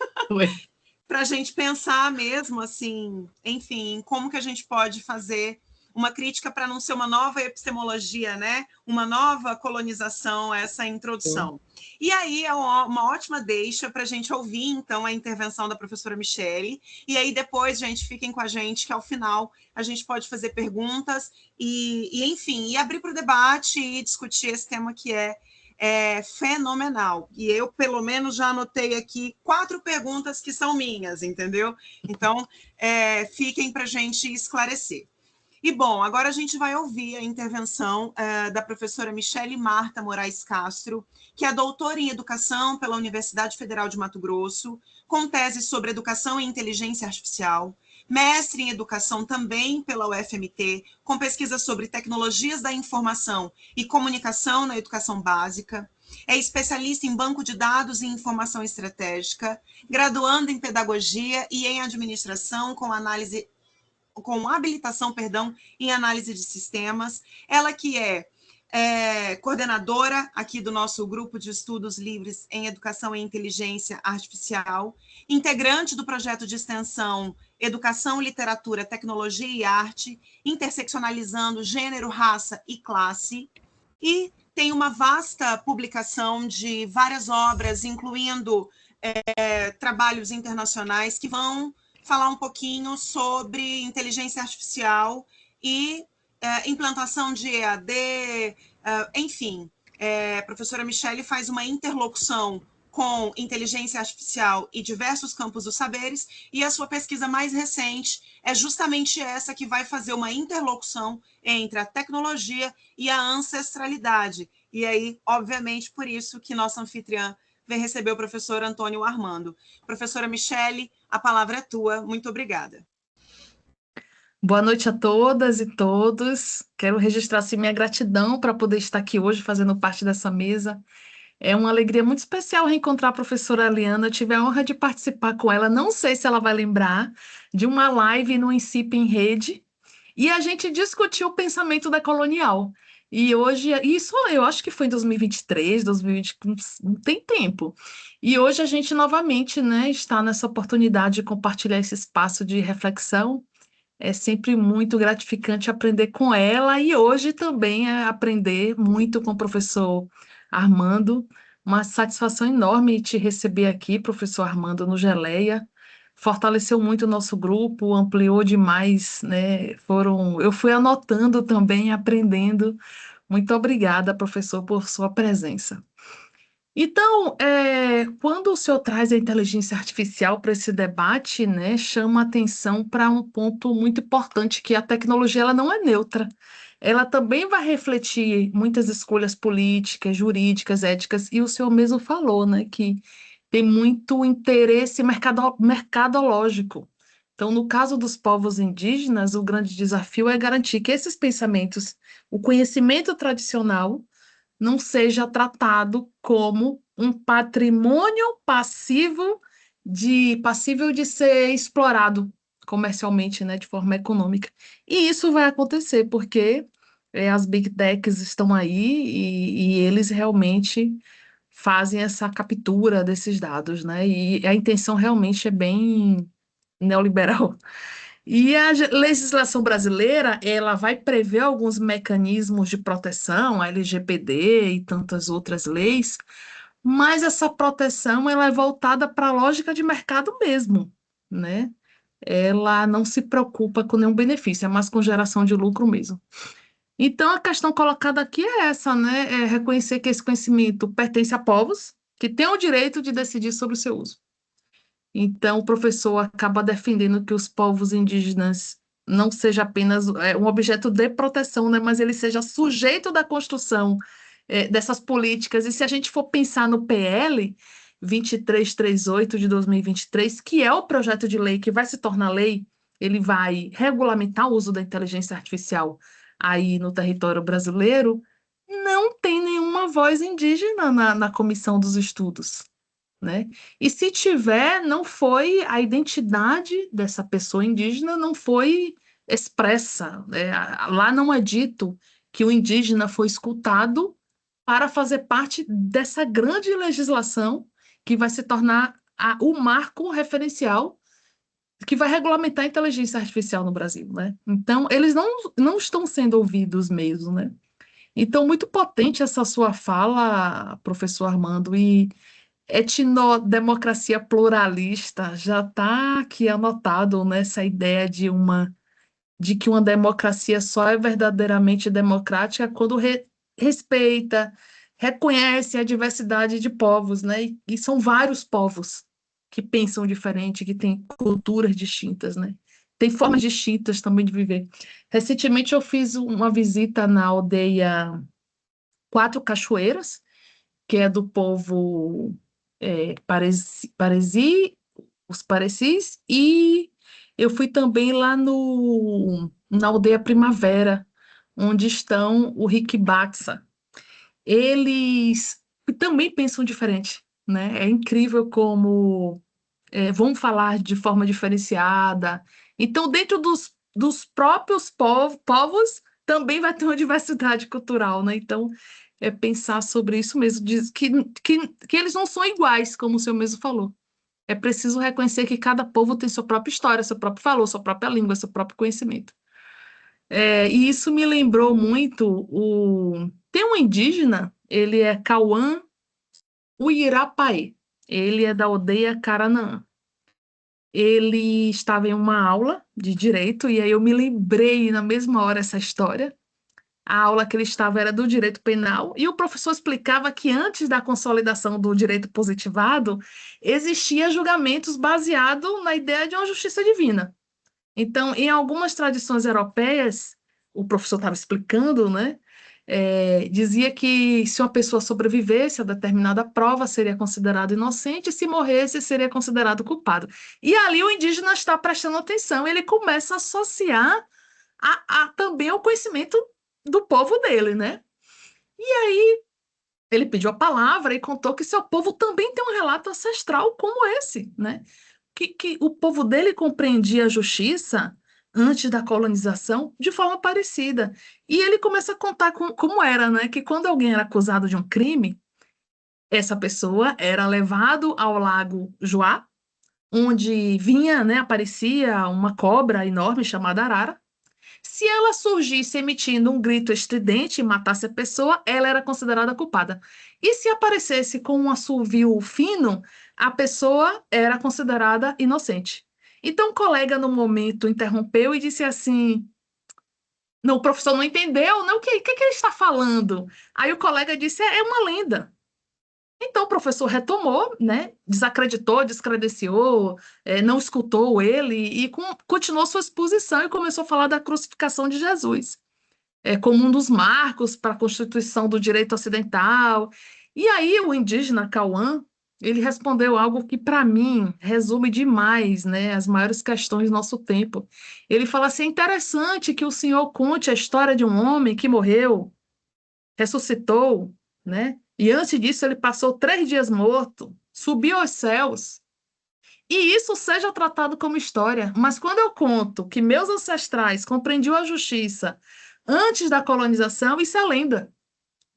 Para a gente pensar mesmo, assim, enfim, como que a gente pode fazer uma crítica para não ser uma nova epistemologia, né? Uma nova colonização, essa introdução. E aí é uma ótima deixa para a gente ouvir, então, a intervenção da professora Michelle. E aí depois, gente, fiquem com a gente, que ao final a gente pode fazer perguntas enfim, e abrir para o debate e discutir esse tema que é fenomenal. E eu, pelo menos, já anotei aqui 4 perguntas que são minhas, entendeu? Então, fiquem para a gente esclarecer. E, bom, agora a gente vai ouvir a intervenção da professora Michelle Marta Moraes Castro, que é doutora em Educação pela Universidade Federal de Mato Grosso, com tese sobre Educação e Inteligência Artificial, mestre em Educação também pela UFMT, com pesquisa sobre Tecnologias da Informação e Comunicação na Educação Básica, é especialista em Banco de Dados e Informação Estratégica, graduando em Pedagogia e em Administração com habilitação em análise de sistemas. Ela que é coordenadora aqui do nosso grupo de estudos livres em Educação e Inteligência Artificial, integrante do projeto de extensão Educação, Literatura, Tecnologia e Arte, interseccionalizando gênero, raça e classe, e tem uma vasta publicação de várias obras, incluindo trabalhos internacionais que vão falar um pouquinho sobre inteligência artificial e implantação de EAD, enfim. A professora Michelle faz uma interlocução com inteligência artificial e diversos campos dos saberes, e a sua pesquisa mais recente é justamente essa que vai fazer uma interlocução entre a tecnologia e a ancestralidade. E aí, obviamente, por isso que nossa anfitriã vem receber o professor Antônio Armando. Professora Michele, a palavra é tua. Muito obrigada. Boa noite a todas e todos. Quero registrar assim, minha gratidão para poder estar aqui hoje fazendo parte dessa mesa. É uma alegria muito especial reencontrar a professora Aliana. Eu tive a honra de participar com ela. Não sei se ela vai lembrar de uma live no Incip em Rede, e a gente discutiu o pensamento da colonial. E hoje, isso eu acho que foi em 2023, 2020, não tem tempo. E hoje a gente novamente, né, está nessa oportunidade de compartilhar esse espaço de reflexão. É sempre muito gratificante aprender com ela e hoje também é aprender muito com o professor Armando. Uma satisfação enorme te receber aqui, professor Armando, no Geleia. Fortaleceu muito o nosso grupo, ampliou demais, né? Eu fui anotando também, aprendendo. Muito obrigada, professor, por sua presença. Então, quando o senhor traz a inteligência artificial para esse debate, né, chama atenção para um ponto muito importante, que a tecnologia ela não é neutra. Ela também vai refletir muitas escolhas políticas, jurídicas, éticas, e o senhor mesmo falou, né, que tem muito interesse mercadológico. Então, no caso dos povos indígenas, o grande desafio é garantir que esses pensamentos, o conhecimento tradicional, não seja tratado como um patrimônio passível de ser explorado comercialmente, né, de forma econômica. E isso vai acontecer porque as Big Techs estão aí e eles realmente fazem essa captura desses dados, né? E a intenção realmente é bem neoliberal. E a legislação brasileira, ela vai prever alguns mecanismos de proteção, a LGPD e tantas outras leis, mas essa proteção ela é voltada para a lógica de mercado mesmo, né? Ela não se preocupa com nenhum benefício, é mais com geração de lucro mesmo. Então, a questão colocada aqui é essa, né? É reconhecer que esse conhecimento pertence a povos que têm o direito de decidir sobre o seu uso. Então, o professor acaba defendendo que os povos indígenas não seja apenas um objeto de proteção, né, mas ele seja sujeito da construção dessas políticas. E se a gente for pensar no PL 2338 de 2023, que é o projeto de lei que vai se tornar lei, ele vai regulamentar o uso da inteligência artificial aí no território brasileiro, não tem nenhuma voz indígena na comissão dos estudos, né? E se tiver, não foi a identidade dessa pessoa indígena, não foi expressa, né? Lá não é dito que o indígena foi escutado para fazer parte dessa grande legislação que vai se tornar o marco referencial que vai regulamentar a inteligência artificial no Brasil, né? Então, eles não estão sendo ouvidos mesmo, né? Então, muito potente essa sua fala, professor Armando, e etnodemocracia pluralista já está aqui anotado nessa ideia de que uma democracia só é verdadeiramente democrática quando respeita, reconhece a diversidade de povos, né? E são vários povos que pensam diferente, que têm culturas distintas, né? Tem formas distintas também de viver. Recentemente eu fiz uma visita na aldeia Quatro Cachoeiras, que é do povo Paresi, os Parecis, e eu fui também lá na aldeia Primavera, onde estão o Riquibaxa. Eles também pensam diferente, né? É incrível como vão falar de forma diferenciada. Então, dentro dos próprios povos, também vai ter uma diversidade cultural, né? Então, é pensar sobre isso mesmo, que eles não são iguais, como o senhor mesmo falou. É preciso reconhecer que cada povo tem sua própria história, seu próprio valor, sua própria língua, seu próprio conhecimento. E isso me lembrou muito tem um indígena, ele é Cauã Uirapaê, ele é da aldeia Caranaã. Ele estava em uma aula de direito, e aí eu me lembrei na mesma hora essa história, A aula que ele estava era do direito penal, e o professor explicava que antes da consolidação do direito positivado, existia julgamentos baseados na ideia de uma justiça divina. Então, em algumas tradições europeias, o professor estava explicando, né? Dizia que se uma pessoa sobrevivesse a determinada prova, seria considerado inocente, e se morresse, seria considerado culpado. E ali o indígena está prestando atenção, ele começa a associar também ao conhecimento do povo dele, né? Ele pediu a palavra e contou que seu povo também tem um relato ancestral como esse, né? Que o povo dele compreendia a justiça antes da colonização de forma parecida. E ele começa a contar como era, né? Que quando alguém era acusado de um crime, essa pessoa era levado ao lago Juá, onde vinha, né, aparecia uma cobra enorme chamada arara. Se ela surgisse emitindo um grito estridente e matasse a pessoa, ela era considerada culpada. E se aparecesse com um assovio fino, a pessoa era considerada inocente. Então, o colega, no momento, interrompeu e disse assim: não, o professor não entendeu, não, o que ele está falando? Aí o colega disse: é uma lenda. Então, o professor retomou, né, desacreditou, descredenciou, não escutou ele e continuou sua exposição e começou a falar da crucificação de Jesus, como um dos marcos para a constituição do direito ocidental. E aí o indígena Cauã, ele respondeu algo que, para mim, resume demais, né, as maiores questões do nosso tempo. Ele fala assim: é interessante que o senhor conte a história de um homem que morreu, ressuscitou, né? E antes disso ele passou 3 dias morto, subiu aos céus. E isso seja tratado como história. Mas quando eu conto que meus ancestrais compreendiam a justiça antes da colonização, isso é lenda,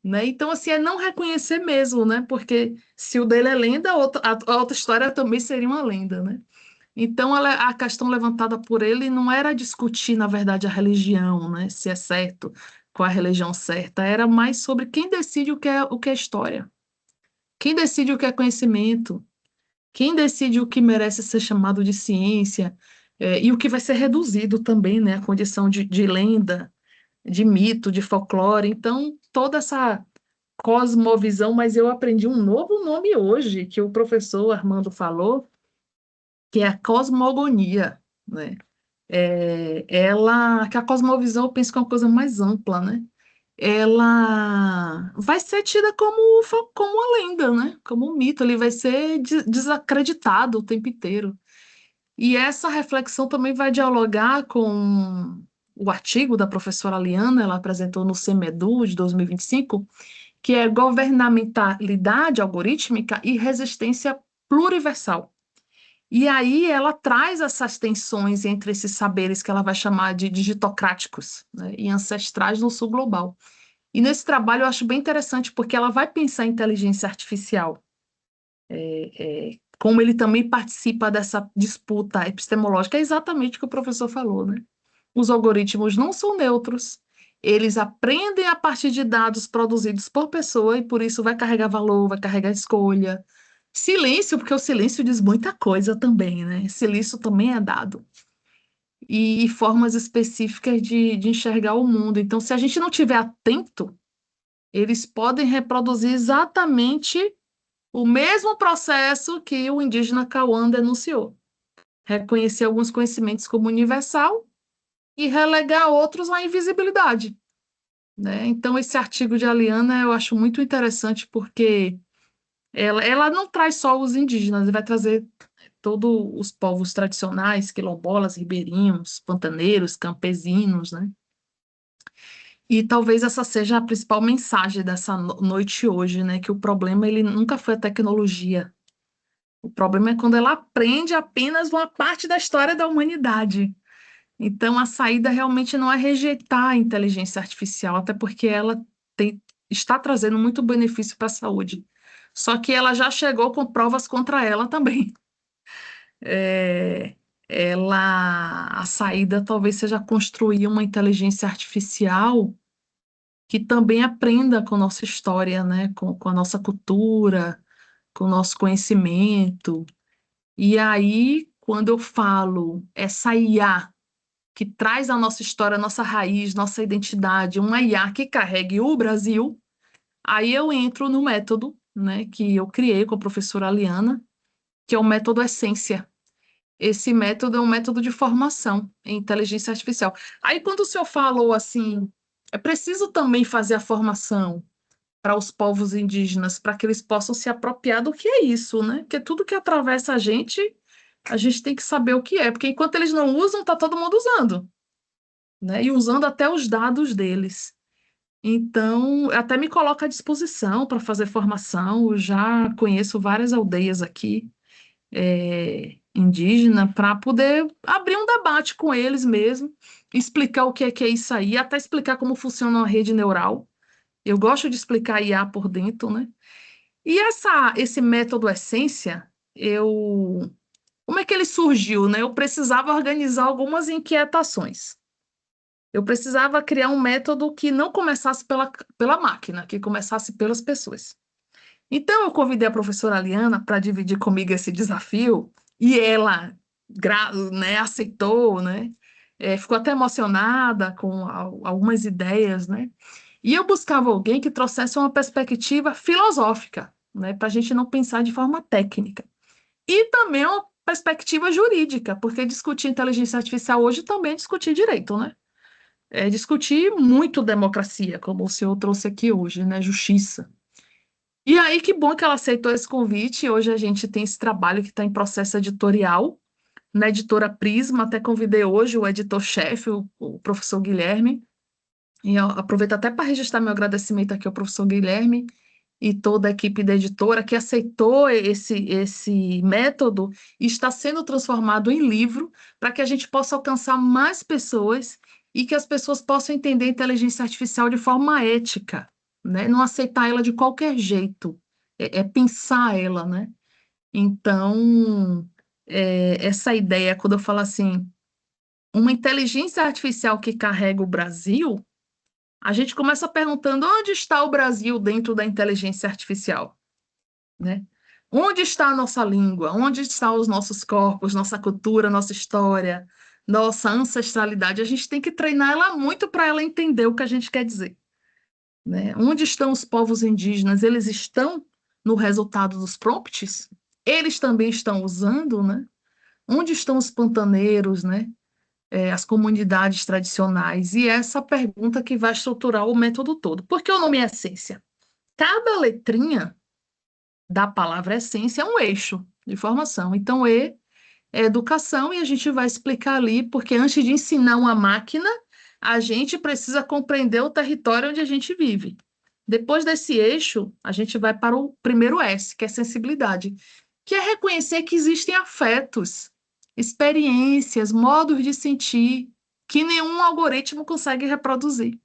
né? Então, assim, é não reconhecer mesmo, né? Porque se o dele é lenda, a outra história também seria uma lenda, né? Então, a questão levantada por ele não era discutir, na verdade, a religião, né? Se é certo, qual é a religião certa. Era mais sobre quem decide o que é história, quem decide o que é conhecimento, quem decide o que merece ser chamado de ciência, e o que vai ser reduzido também, né? A condição de lenda, de mito, de folclore. Então, toda essa cosmovisão, mas eu aprendi um novo nome hoje, que o professor Armando falou, que é a cosmogonia, né? Que a cosmovisão eu penso que é uma coisa mais ampla, né? Ela vai ser tida como uma lenda, né? Como um mito, ele vai ser desacreditado o tempo inteiro. E essa reflexão também vai dialogar com o artigo da professora Liana, ela apresentou no CEMEDU de 2025, que é governamentalidade algorítmica e resistência pluriversal. E aí ela traz essas tensões entre esses saberes que ela vai chamar de digitocráticos, né, e ancestrais no sul global. E nesse trabalho eu acho bem interessante porque ela vai pensar em inteligência artificial, como ele também participa dessa disputa epistemológica, é exatamente o que o professor falou, né? Os algoritmos não são neutros, eles aprendem a partir de dados produzidos por pessoa e por isso vai carregar valor, vai carregar escolha. Silêncio, porque o silêncio diz muita coisa também, né? Silêncio também é dado. E formas específicas de enxergar o mundo. Então, se a gente não estiver atento, eles podem reproduzir exatamente o mesmo processo que o indígena Cauã denunciou. Reconhecer alguns conhecimentos como universal e relegar outros à invisibilidade, né? Então, esse artigo de Aliana eu acho muito interessante porque ela não traz só os indígenas, vai trazer todos os povos tradicionais, quilombolas, ribeirinhos, pantaneiros, campesinos, né? E talvez essa seja a principal mensagem dessa noite hoje, né? Que o problema ele nunca foi a tecnologia. O problema é quando ela aprende apenas uma parte da história da humanidade. Então, a saída realmente não é rejeitar a inteligência artificial, até porque ela está trazendo muito benefício para a saúde. Só que ela já chegou com provas contra ela também. É, a saída talvez seja construir uma inteligência artificial que também aprenda com nossa história, né? Com a nossa cultura, com o nosso conhecimento. E aí, quando eu falo essa IA que traz a nossa história, nossa raiz, nossa identidade, uma IA que carregue o Brasil, aí eu entro no método, né, que eu criei com a professora Aliana, que é o método Essência. Esse método é um método de formação em inteligência artificial. Aí, quando o senhor falou assim, é preciso também fazer a formação para os povos indígenas, para que eles possam se apropriar do que é isso, né? Porque tudo que atravessa a gente tem que saber o que é, porque enquanto eles não usam, está todo mundo usando, né? E usando até os dados deles. Então, até me coloco à disposição para fazer formação. Eu já conheço várias aldeias aqui, indígena, para poder abrir um debate com eles mesmo, explicar o que é isso aí, até explicar como funciona uma rede neural. Eu gosto de explicar IA por dentro, né? E esse método Essência, como é que ele surgiu, né? Eu precisava organizar algumas inquietações. Eu precisava criar um método que não começasse pela máquina, que começasse pelas pessoas. Então, eu convidei a professora Aliana para dividir comigo esse desafio, e ela, né, aceitou, né? Ficou até emocionada com algumas ideias, né? E eu buscava alguém que trouxesse uma perspectiva filosófica, né, para a gente não pensar de forma técnica. E também uma perspectiva jurídica, porque discutir inteligência artificial hoje também é discutir direito, né? É discutir muito democracia, como o senhor trouxe aqui hoje, né? Justiça. E aí, que bom que ela aceitou esse convite. Hoje a gente tem esse trabalho que está em processo editorial, na editora Prisma. Até convidei hoje o editor-chefe, o professor Guilherme. E eu aproveito até para registrar meu agradecimento aqui ao professor Guilherme e toda a equipe da editora que aceitou esse método e está sendo transformado em livro para que a gente possa alcançar mais pessoas e que as pessoas possam entender a inteligência artificial de forma ética, né? Não aceitar ela de qualquer jeito, é pensar ela, né? Então, essa ideia, quando eu falo assim, uma inteligência artificial que carrega o Brasil, a gente começa perguntando onde está o Brasil dentro da inteligência artificial, né? Onde está a nossa língua? Onde estão os nossos corpos, nossa cultura, nossa história, nossa ancestralidade? A gente tem que treinar ela muito para ela entender o que a gente quer dizer, né? Onde estão os povos indígenas? Eles estão no resultado dos prompts? Eles também estão usando, né? Onde estão os pantaneiros, né? As comunidades tradicionais? E essa pergunta que vai estruturar o método todo. Por que o nome é essência? Cada letrinha da palavra essência é um eixo de formação. Então, E é educação e a gente vai explicar ali, porque antes de ensinar uma máquina, a gente precisa compreender o território onde a gente vive. Depois desse eixo, a gente vai para o primeiro S, que é sensibilidade, que é reconhecer que existem afetos, experiências, modos de sentir, que nenhum algoritmo consegue reproduzir,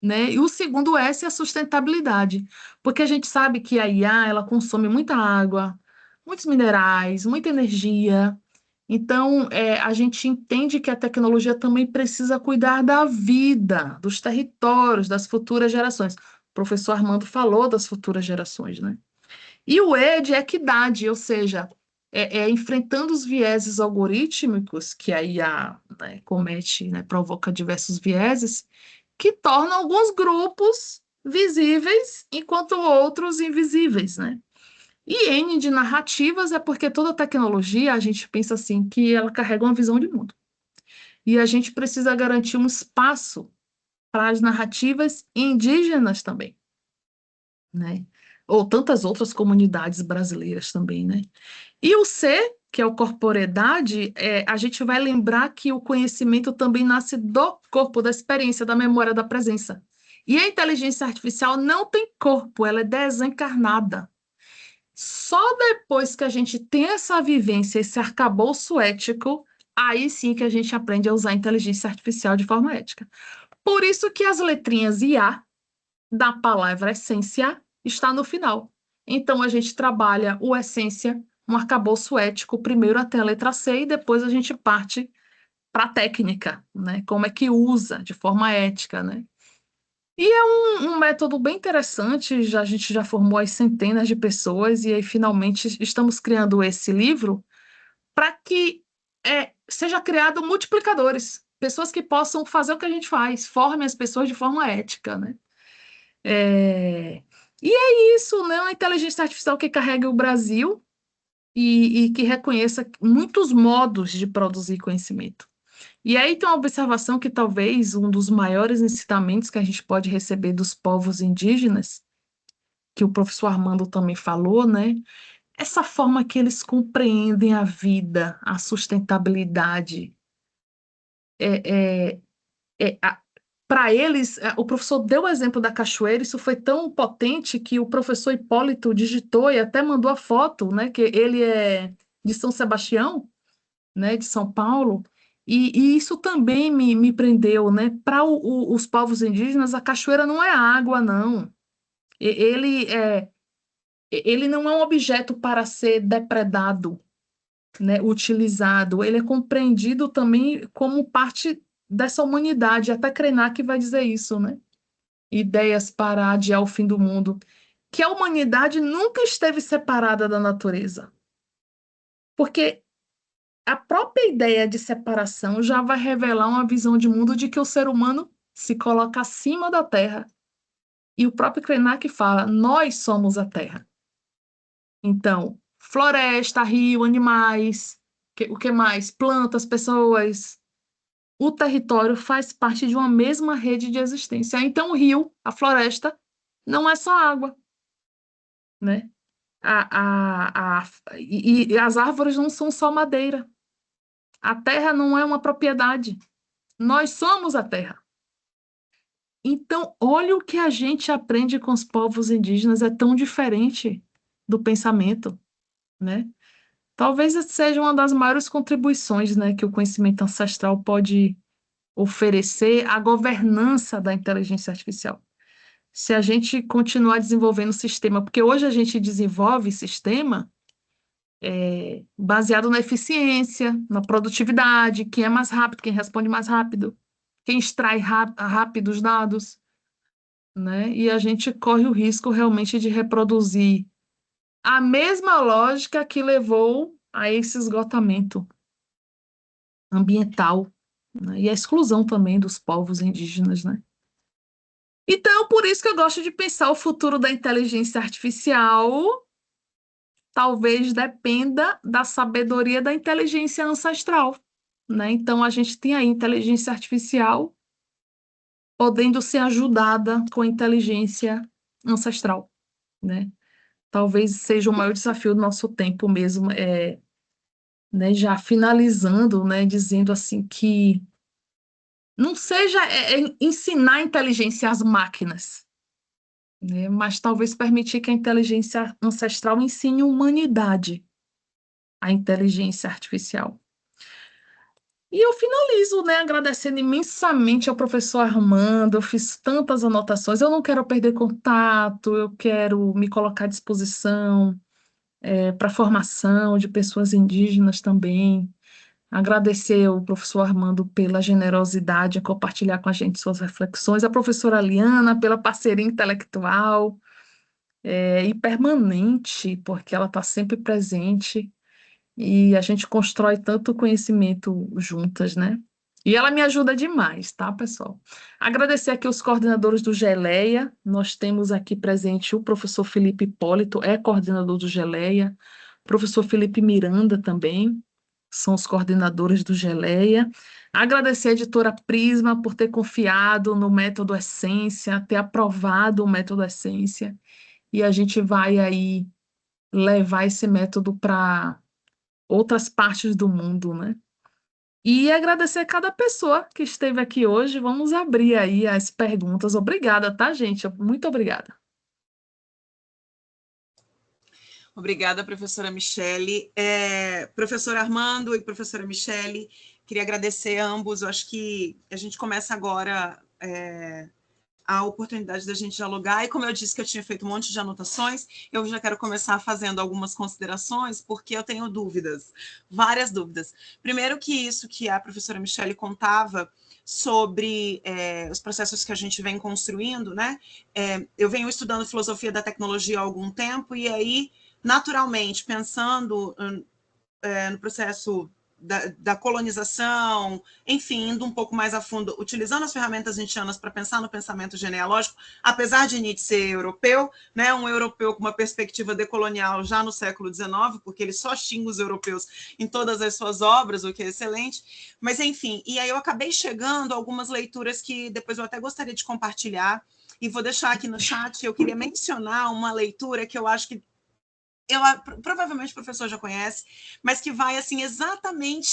né? E o segundo S é a sustentabilidade, porque a gente sabe que a IA, ela consome muita água, muitos minerais, muita energia. Então, a gente entende que a tecnologia também precisa cuidar da vida, dos territórios, das futuras gerações. O professor Armando falou das futuras gerações, né? E o E de equidade, ou seja, enfrentando os vieses algorítmicos que a IA, né, comete, né, provoca diversos vieses, que tornam alguns grupos visíveis enquanto outros invisíveis, né? E N de narrativas é porque toda tecnologia, a gente pensa assim, que ela carrega uma visão de mundo. E a gente precisa garantir um espaço para as narrativas indígenas também, né? Ou tantas outras comunidades brasileiras também, né? E o C, que é o corporeidade, a gente vai lembrar que o conhecimento também nasce do corpo, da experiência, da memória, da presença. E a inteligência artificial não tem corpo, ela é desencarnada. Só depois que a gente tem essa vivência, esse arcabouço ético, aí sim que a gente aprende a usar a inteligência artificial de forma ética. Por isso que as letrinhas IA da palavra essência está no final. Então a gente trabalha o essência, um arcabouço ético, primeiro até a letra C e depois a gente parte para a técnica, né? Como é que usa de forma ética, né? E é um método bem interessante, a gente já formou as centenas de pessoas e aí finalmente estamos criando esse livro para que seja criado multiplicadores, pessoas que possam fazer o que a gente faz, formem as pessoas de forma ética, né? E é isso, né? Uma inteligência artificial que carrega o Brasil e que reconheça muitos modos de produzir conhecimento. E aí tem uma observação que talvez um dos maiores ensinamentos que a gente pode receber dos povos indígenas, que o professor Armando também falou, né? Essa forma que eles compreendem a vida, a sustentabilidade. Para eles, o professor deu o exemplo da cachoeira, isso foi tão potente que o professor Hipólito digitou e até mandou a foto, né? Que ele é de São Sebastião, né, de São Paulo, e isso também me prendeu, né? Para os povos indígenas, a cachoeira não é água, não. Ele não é um objeto para ser depredado, né, utilizado. Ele é compreendido também como parte dessa humanidade. Até Krenak vai dizer isso, né? Ideias para adiar o fim do mundo. Que a humanidade nunca esteve separada da natureza. Porque a própria ideia de separação já vai revelar uma visão de mundo de que o ser humano se coloca acima da Terra. E o próprio Krenak fala: nós somos a Terra. Então, floresta, rio, animais, o que mais? Plantas, pessoas. O território faz parte de uma mesma rede de existência. Então, o rio, a floresta, não é só água, né? E as árvores não são só madeira. A terra não é uma propriedade. Nós somos a terra. Então, olha o que a gente aprende com os povos indígenas, é tão diferente do pensamento, né? Talvez essa seja uma das maiores contribuições, né, que o conhecimento ancestral pode oferecer à governança da inteligência artificial. Se a gente continuar desenvolvendo o sistema, porque hoje a gente desenvolve sistema baseado na eficiência, na produtividade, quem é mais rápido, quem responde mais rápido, quem extrai rápido os dados, né? E a gente corre o risco realmente de reproduzir a mesma lógica que levou a esse esgotamento ambiental, né? E a exclusão também dos povos indígenas, né? Então, por isso que eu gosto de pensar o futuro da inteligência artificial talvez dependa da sabedoria da inteligência ancestral, né? Então, a gente tem a inteligência artificial podendo ser ajudada com a inteligência ancestral, né? Talvez seja o maior desafio do nosso tempo mesmo, né? Já finalizando, né? Dizendo assim que não seja ensinar a inteligência às máquinas, né? Mas talvez permitir que a inteligência ancestral ensine a humanidade a inteligência artificial. E eu finalizo, né, agradecendo imensamente ao professor Armando. Eu fiz tantas anotações, eu não quero perder contato, eu quero me colocar à disposição para a formação de pessoas indígenas também. Agradecer ao professor Armando pela generosidade em compartilhar com a gente suas reflexões, a professora Liana pela parceria intelectual e permanente, porque ela está sempre presente. E a gente constrói tanto conhecimento juntas, né? E ela me ajuda demais, tá, pessoal? Agradecer aqui os coordenadores do Geleia. Nós temos aqui presente o professor Felipe Hipólito, é coordenador do Geleia. Professor Felipe Miranda também, são os coordenadores do Geleia. Agradecer a editora Prisma por ter confiado no método Essência, ter aprovado o método Essência. E a gente vai aí levar esse método para outras partes do mundo, né? E agradecer a cada pessoa que esteve aqui hoje. Vamos abrir aí as perguntas. Obrigada, tá, gente? Muito obrigada. Obrigada, professora Michele. Professor Armando e professora Michele, queria agradecer a ambos. Eu acho que a gente começa agora a oportunidade da gente dialogar, e como eu disse que eu tinha feito um monte de anotações, eu já quero começar fazendo algumas considerações, porque eu tenho dúvidas, várias dúvidas. Primeiro que isso que a professora Michele contava sobre os processos que a gente vem construindo, né? Eu venho estudando filosofia da tecnologia há algum tempo, e aí, naturalmente, pensando no processo da colonização, enfim, indo um pouco mais a fundo, utilizando as ferramentas nietzschianas para pensar no pensamento genealógico, apesar de Nietzsche ser europeu, né, um europeu com uma perspectiva decolonial já no século XIX, porque ele só xinga os europeus em todas as suas obras, o que é excelente, mas enfim, e aí eu acabei chegando a algumas leituras que depois eu até gostaria de compartilhar, e vou deixar aqui no chat. Eu queria mencionar uma leitura que eu acho que provavelmente o professor já conhece, mas que vai assim exatamente